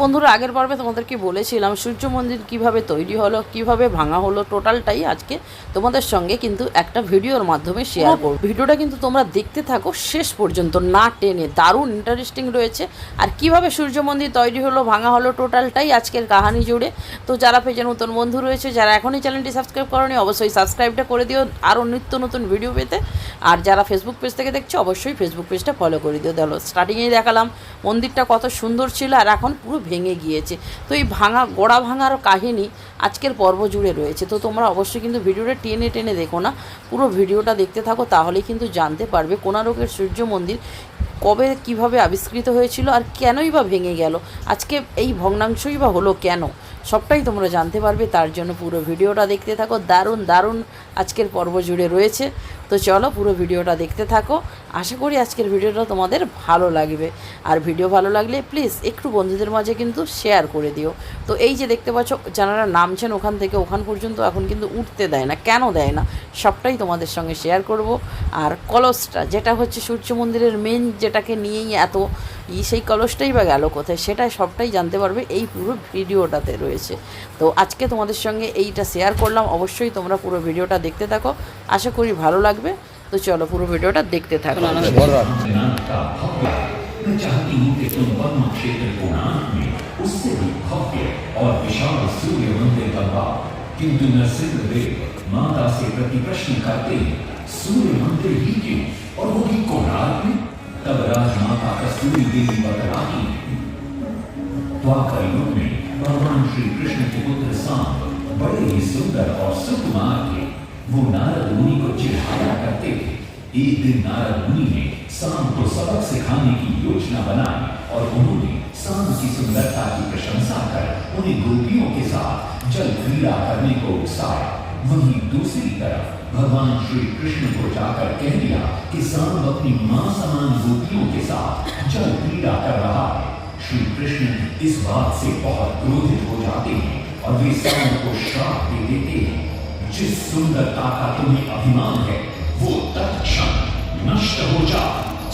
বন্ধুরা, আগের পর্বে তোমাদেরকে বলেছিলাম সূর্য মন্দির কিভাবে তৈরি হলো, কিভাবে ভাঙা হলো, টোটালটাই আজকে তোমাদের সঙ্গে কিন্তু একটা ভিডিওর মাধ্যমে শেয়ার করব। ভিডিওটা কিন্তু তোমরা দেখতে থাকো শেষ পর্যন্ত, না টেনে। দারুণ ইন্টারেস্টিং রয়েছে। আর কিভাবে সূর্য মন্দির তৈরি হলো, ভাঙা হলো, টোটালটাই আজকের কাহিনী জুড়ে। তো যারা পেজে নতুন বন্ধু রয়েছে, যারা এখনই চ্যানেলটি সাবস্ক্রাইব করোনি, অবশ্যই সাবস্ক্রাইবটা করে দিও আরও নিত্য নতুন ভিডিও পেতে। আর যারা ফেসবুক পেজ থেকে দেখছো, অবশ্যই ফেসবুক পেজটা ফলো করে দিও। দেখো, স্টার্টিংয়েই দেখালাম মন্দিরটা কত সুন্দর ছিল, আর এখন পুরো ভেঙে গিয়েছে। তো এই গোড়া ভাঙার কাহিনী আজকের পর্ব জুড়ে রয়েছে। তো তোমরা অবশ্যই কিন্তু ভিডিওটা টেনে টেনে দেখো না, পুরো ভিডিওটা দেখতে থাকো, তাহলেই কিন্তু জানতে পারবে কোণারকের সূর্য মন্দির কবে কিভাবে আবিষ্কৃত হয়েছিল আর কেনই বা ভেঙে গেল, আজকে এই ভগ্নাংশই বা হলো কেন, সবটাই তোমরা জানতে পারবে। তার জন্য পুরো ভিডিওটা দেখতে থাকো। দারুণ দারুণ আজকের পর্ব জুড়ে রয়েছে। তো চলো পুরো ভিডিওটা দেখতে থাকো। আশা করি আজকের ভিডিওটা তোমাদের ভালো লাগবে। আর ভিডিও ভালো লাগলে প্লিজ একটু বন্ধুদের মাঝে কিন্তু শেয়ার করে দিও। তো এই যে দেখতে পাচ্ছ, যারা নামছেন ওখান থেকে ওখান পর্যন্ত এখন কিন্তু উঠতে দেয় না, কেন দেয় না সবটাই তোমাদের সঙ্গে শেয়ার করব। আর কলসটা যেটা হচ্ছে সূর্য মন্দিরের মেন, যেটাকে নিয়েই এত সেই কলসটাই বা গেল কোথায়, সেটাই সবটাই জানতে পারবে এই পুরো ভিডিওটাতে রয়েছে। তো আজকে তোমাদের সঙ্গে এইটা শেয়ার করলাম। অবশ্যই তোমরা পুরো ভিডিওটা দেখতে থাকো, আশা করি ভালো লাগবে। তো চলো পুরো ভিডিওটা দেখতে থাকো। किंतु नरसिंहदेव माता से प्रति प्रश्न करते सूर्य मंदिर ही क्यों, और वो भी कोणार्क में। तब राजमाता कस्तूरी देवी बतलाती, द्वापर युग में भगवान श्री कृष्ण के पुत्र सांब बड़े ही सुंदर और सुकुमार थे। वो नारद मुनि को चिढ़ाया करते थे। एक दिन नारद मुनि ने सांब को सबक सिखाने की योजना बनाई और उन्होंने सांब की सुंदरता की प्रशंसा कर उन्हें गोपियों के साथ जल क्रीड़ा करने को उकसाया। वहीं दूसरी तरफ भगवान श्री कृष्ण को जाकर कह दिया कि सांब अपनी मां समान गोपियों के साथ जल क्रीड़ा कर रहा है। श्री कृष्ण इस बात से बहुत क्रोधित हो जाते हैं और वे सांब को श्राप दे देते हैं, जिस सुंदरता का तुम्हें अभिमान है वो तत्क्षण नष्ट हो जा।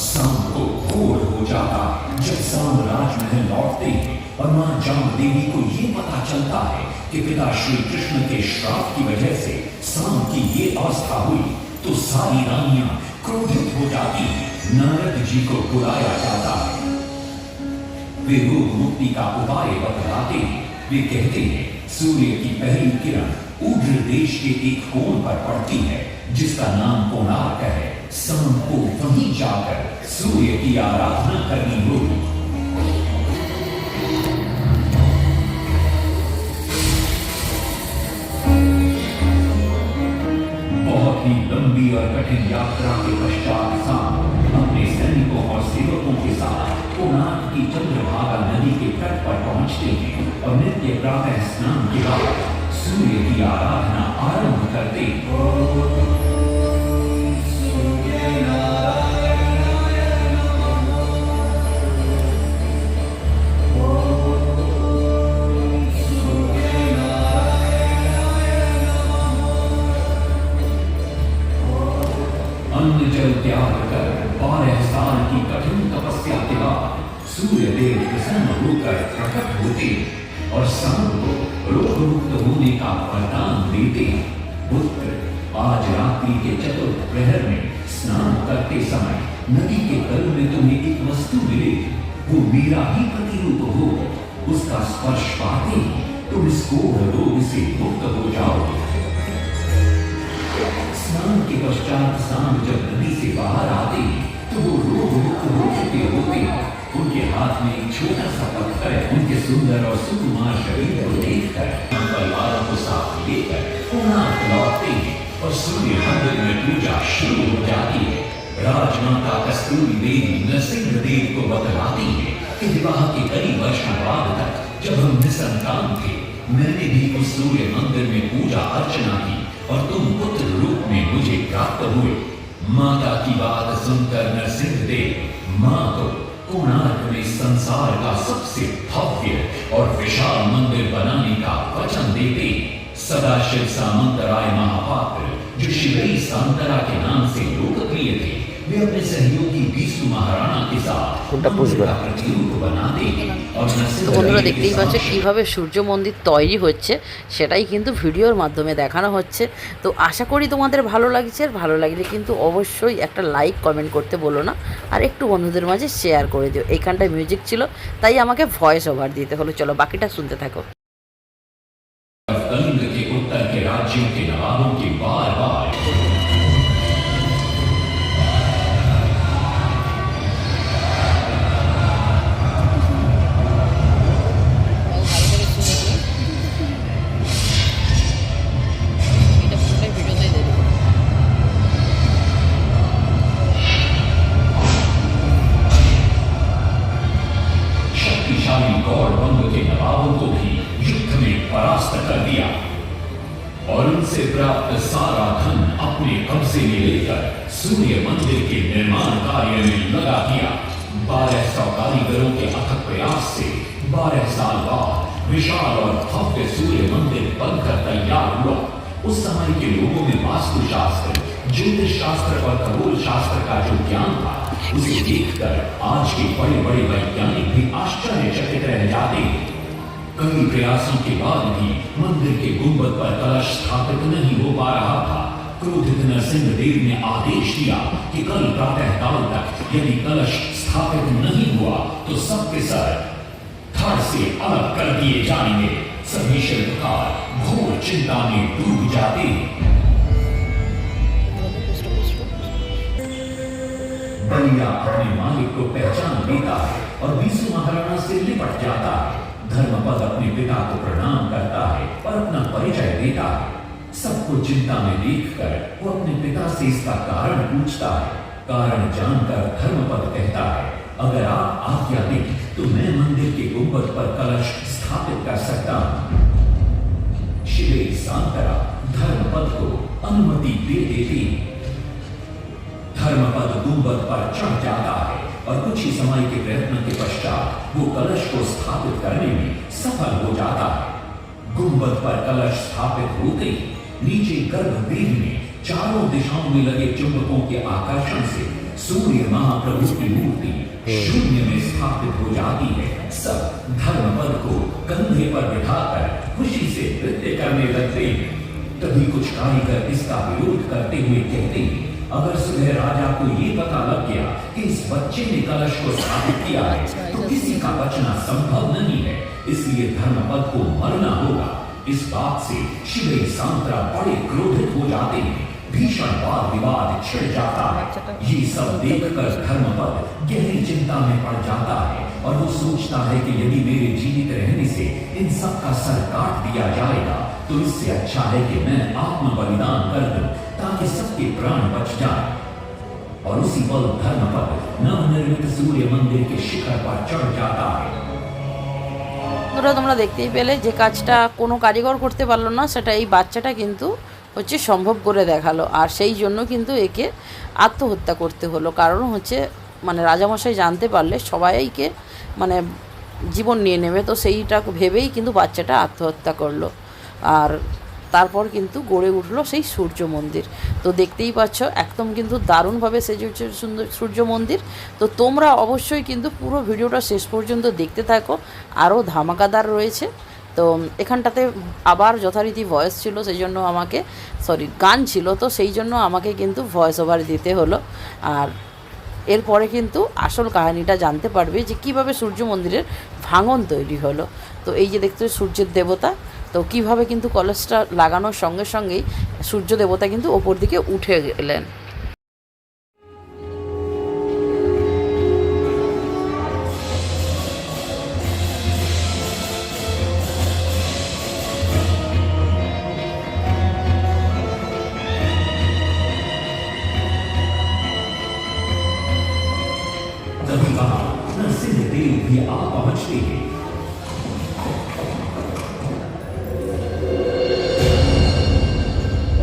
सांब को घोर हो जाता जब सांब राजमहल लौटते हैं और मां जामदेवी को ये पता चलता है कि पिता श्री कृष्ण के श्राप की वजह से सांब की ये अवस्था हुई, तो सारी रानियां क्रोधित हो जाती। नारद जी को बुलाया जाता है। वे रोग मुक्ति का उपाय बतलाते हैं। वे कहते हैं सूर्य की पहली किरण उग्र देश के एक कोण पर पड़ती है जिसका नाम कोणार्क है। सांब को वहीं जाकर सूर्य की आराधना करनी होगी। बहुत ही लंबी और कठिन यात्रा के पश्चात सांब अपने सैनिकों और सेवकों के साथ कोणार्क की चंद्रभागा नदी के तट पर पहुंचते हैं और नित्य प्रातः स्नान के बाद सूर्य की आराधना आरंभ करते हैं। अन्न जल त्याग कर 12 साल की कठिन तपस्या के बाद सूर्य देव प्रसन्न होकर प्रकट होते और सांब को रोग मुक्त होने का वरदान देते। पुत्र, आज रात्रि के चतुर्थ प्रहर में स्नान करते समय नदी के तल में तुम्हें एक वस्तु मिलेगी। वो मेरा ही प्रतिरूप हो। उसका स्पर्श पाते ही तुम इस कोढ़ रोग से मुक्त हो जाओगे। स्नान के पश्चात सांब जब नदी से बाहर आते हैं तो वो रोग मुक्त हो चुके होते हैं। उनके हाथ में एक छोटा सा पत्थर, उनके सुंदर और सुकुमार शरीर को देखकर परिवारों को साथ लेकर कोणार्क लौटते हैं और सूर्य मंदिर में पूजा शुरू हो जाती है। राजमाता कस्तूरी देवी नरसिंहदेव को बतलाती है कि विवाह के कई वर्षों बाद तक जब हम निसंतान थे, मैंने भी उस सूर्य मंदिर में पूजा अर्चना की और तुम पुत्र रूप में मुझे प्राप्त हुए। माता की बात सुनकर नरसिंहदेव मां को कोणार्क में संसार का सबसे भव्य और विशाल मंदिर बनाने का वचन देते। सदाशिव सामंतराय महापात्र, जो शिवई सांतरा के नाम से लोकप्रिय थे, वे अपने सहयोगी बीसू महाराणा के साथ কোনটা পুষবে না। प्रतिरूप बनाते और न তো सिर्फ বন্ধুরা लड़के के দেখতেই পাচ্ছ समक्ष কীভাবে সূর্য মন্দির তৈরি হচ্ছে, সেটাই কিন্তু ভিডিওর মাধ্যমে দেখানো হচ্ছে। তো আশা করি তোমাদের ভালো লাগছে, আর ভালো লাগলে কিন্তু অবশ্যই একটা লাইক কমেন্ট করতে বলো না, আর একটু বন্ধুদের মাঝে শেয়ার করে দিও। এইখানটায় মিউজিক ছিল, তাই আমাকে ভয়েস ওভার দিতে হলো। চলো বাকিটা শুনতে থাকো। कलिंग के उत्तर के राज्यों के नवाबों के बार बार शक्तिशाली गौड़ वंग के नवाबों को भी युद्ध में परास्त कर दिया और उनसे प्राप्त सारा धन अपने कब्जे में लेकर सूर्य मंदिर के निर्माण कार्य में लगा दिया। 1200 कारीगरों के अथक प्रयास से 12 साल बाद विशाल और भव्य सूर्य मंदिर बनकर तैयार हुआ। उस समय के लोगों में वास्तु शास्त्र, ज्योतिष शास्त्र और खगोल शास्त्र का जो ज्ञान था, उसे देखकर आज के बड़े बड़े वैज्ञानिक भी आश्चर्यचकित रह जाते हैं। कई प्रयासों के बाद भी मंदिर के गुंबद पर कलश स्थापित नहीं हो पा रहा था। क्रोधित नरसिंह देव ने आदेश दिया कि कल प्रातः काल तक यदि कलश स्थापित नहीं हुआ तो सबके सर धड़ से अलग कर दिए जाएंगे। सभी शिल्पकार घोर चिंता में डूब जाते हैं। बलिया अपने मालिक को पहचान लेता है और बीसू महाराणा से लिपट जाता है। धर्मपद अपने पिता को प्रणाम करता है और अपना परिचय देता है। सबको चिंता में देखकर वो अपने पिता से इसका कारण पूछता है। कारण जानकर धर्मपद कहता है, अगर आप आज्ञा दें तो मैं मंदिर के गुंबद पर कलश स्थापित कर सकता हूं। शिवे सांतरा धर्मपद को अनुमति दे देती। धर्मपद गुंबद पर चढ़ जाता है और कुछ ही समय के प्रयत्न के पश्चात वो कलश को स्थापित करने में सफल हो जाता है। गुंबद पर कलश स्थापित होते ही नीचे गर्भगृह में चारों दिशाओं में लगे चुंबकों के आकर्षण से सूर्य महाप्रभु की मूर्ति शून्य में स्थापित हो जाती है। सब धर्मपद को कंधे पर बिठाकर खुशी से नृत्य करने लगते हैं। तभी कुछ कारीगर इसका विरोध करते हुए कहते हैं, अगर सुबह राजा को ये पता लग गया कि इस बच्चे ने कलश को स्थापित किया है तो किसी का बचना संभव नहीं है, इसलिए धर्मपद को मरना होगा। इस बात से शिवे सांतरा बड़े क्रोधित हो जाते हैं। भीषण वाद विवाद छिड़ जाता है। ये सब देखकर धर्मपद गहरी चिंता में पड़ जाता है और वो सोचता है कि यदि मेरे जीवित रहने से इन सब का सर काट दिया जाएगा तो इससे अच्छा है कि मैं आत्म बलिदान कर दूं ताकि सबके प्राण बच जाएं। और उसी पल धर्मपद नवनिर्मित सूर्य मंदिर के शिखर पर चढ़ जाता है। তোমরা দেখতেই পেলে যে কাজটা কোনো কারিগর করতে পারলো না, সেটা এই বাচ্চাটা কিন্তু হচ্ছে সম্ভব করে দেখালো। আর সেই জন্য কিন্তু একে আত্মহত্যা করতে হলো। কারণ হচ্ছে মানে রাজামশাই জানতে পারলে সবাইকে মানে জীবন নিয়ে নেবে, তো সেইটা ভেবেই কিন্তু বাচ্চাটা আত্মহত্যা করলো। আর তারপর কিন্তু গড়ে উঠলো সেই সূর্য মন্দির। তো দেখতেই পাচ্ছ একদম কিন্তু দারুণভাবে সেজে উঠছে সুন্দর সূর্য মন্দির। তো তোমরা অবশ্যই কিন্তু পুরো ভিডিওটা শেষ পর্যন্ত দেখতে থাকো, আরও ধামাকাদার রয়েছে। তো এখানটাতে আবার যথারীতি ভয়েস ছিল, সেই জন্য আমাকে গান ছিল, তো সেই জন্য আমাকে কিন্তু ভয়েস ওভার দিতে হলো। আর এরপরে কিন্তু আসল কাহিনিটা জানতে পারবে যে কীভাবে সূর্য মন্দিরের ভাঙন তৈরি হলো। তো এই যে দেখতে সূর্যের দেবতা, তো কিভাবে কিন্তু কলসটা লাগানোর সঙ্গে সঙ্গেই সূর্য দেবতা কিন্তু ওপর দিকে উঠে গেলেন। तभी कहा नरसिंह देव भी आ पहुंचते हैं।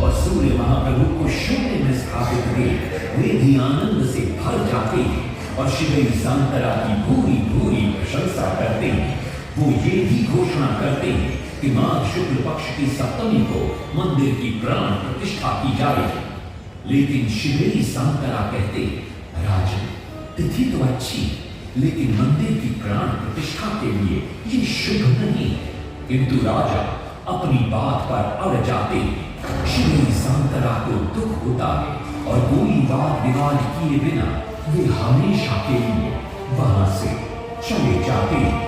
और सूर्य महाप्रभु को शून्य में स्थापित देख वे भी आनंद से भर जाते हैं और शिव सांतरा की भूरी भूरी प्रशंसा करते हैं। वो ये भी घोषणा करते हैं कि माघ शुक्ल पक्ष की सप्तमी को मंदिर की प्राण प्रतिष्ठा की जाएगी। लेकिन शिव सांतरा कहते, राजन तिथि तो अच्छी, लेकिन मंदिर की प्राण प्रतिष्ठा के लिए ये शुभ नहीं। किंतु राजा अपनी बात पर अड़ जाते श्री सांतरा को दुख होता है और कोई वाद विवाद किए बिना वे हमेशा के लिए वहां से चले जाते हैं।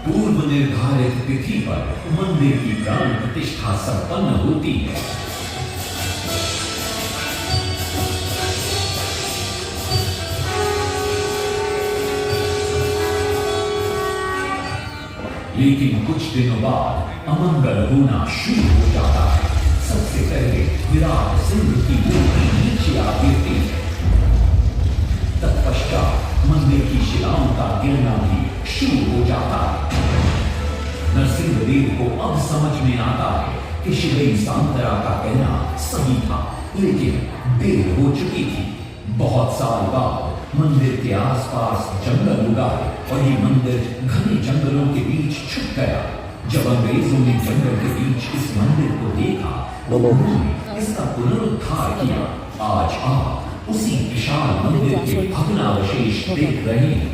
पूर्व निर्धारित तिथि पर मंदिर की प्राण प्रतिष्ठा संपन्न होती है। लेकिन कुछ दिनों बाद अमंगल होना शुरू हो जाता है। सबसे पहले विराट सिंह की मूर्ति नीचे आ गिरती है। तत्पश्चात मंदिर की शिलाओं का गिरना भी शुरू हो जाता है। नरसिंहदेव को अब समझ में आता है कि श्री सांतरा का कहना सही था, लेकिन देर हो चुकी थी। बहुत साल बाद मंदिर के आसपास जंगल उगा और ये मंदिर घने जंगलों के बीच छुप गया। जब अंग्रेजों ने जंगल के बीच इस मंदिर को देखा तो उन्होंने इसका पुनरुद्धार किया। आज आप उसी विशाल मंदिर के भग्नावशेष देख रहे हैं।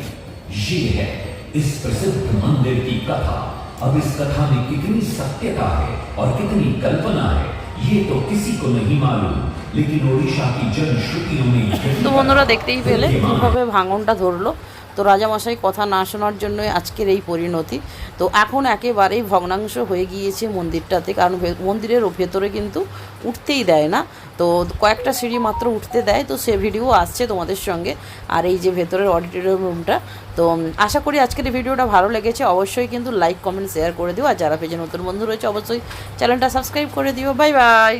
ये है इस प्रसिद्ध मंदिर की कथा। अब इस कथा में कितनी सत्यता है और कितनी कल्पना है ये तो किसी को नहीं मालूम, लेकिन ओडिशा की जनश्रुतियों में তো বন্ধুরা দেখতেই পেলে কীভাবে ভাঙনটা ধরলো। তো রাজামশাই কথা না শোনার জন্য আজকের এই পরিণতি। তো এখন একেবারেই ভগ্নাংশ হয়ে গিয়েছে মন্দিরটাতে, কারণ মন্দিরের ভেতরে কিন্তু উঠতেই দেয় না। তো কয়েকটা সিঁড়ি মাত্র উঠতে দেয়, তো সে ভিডিও আসছে তোমাদের সঙ্গে। আর এই যে ভেতরের অডিটোরিয়াম রুমটা, তো আশা করি আজকের এই ভিডিওটা ভালো লেগেছে। অবশ্যই কিন্তু লাইক কমেন্ট শেয়ার করে দিও, আর যারা পেজে নতুন বন্ধু রয়েছে অবশ্যই চ্যানেলটা সাবস্ক্রাইব করে দিও। Bye bye.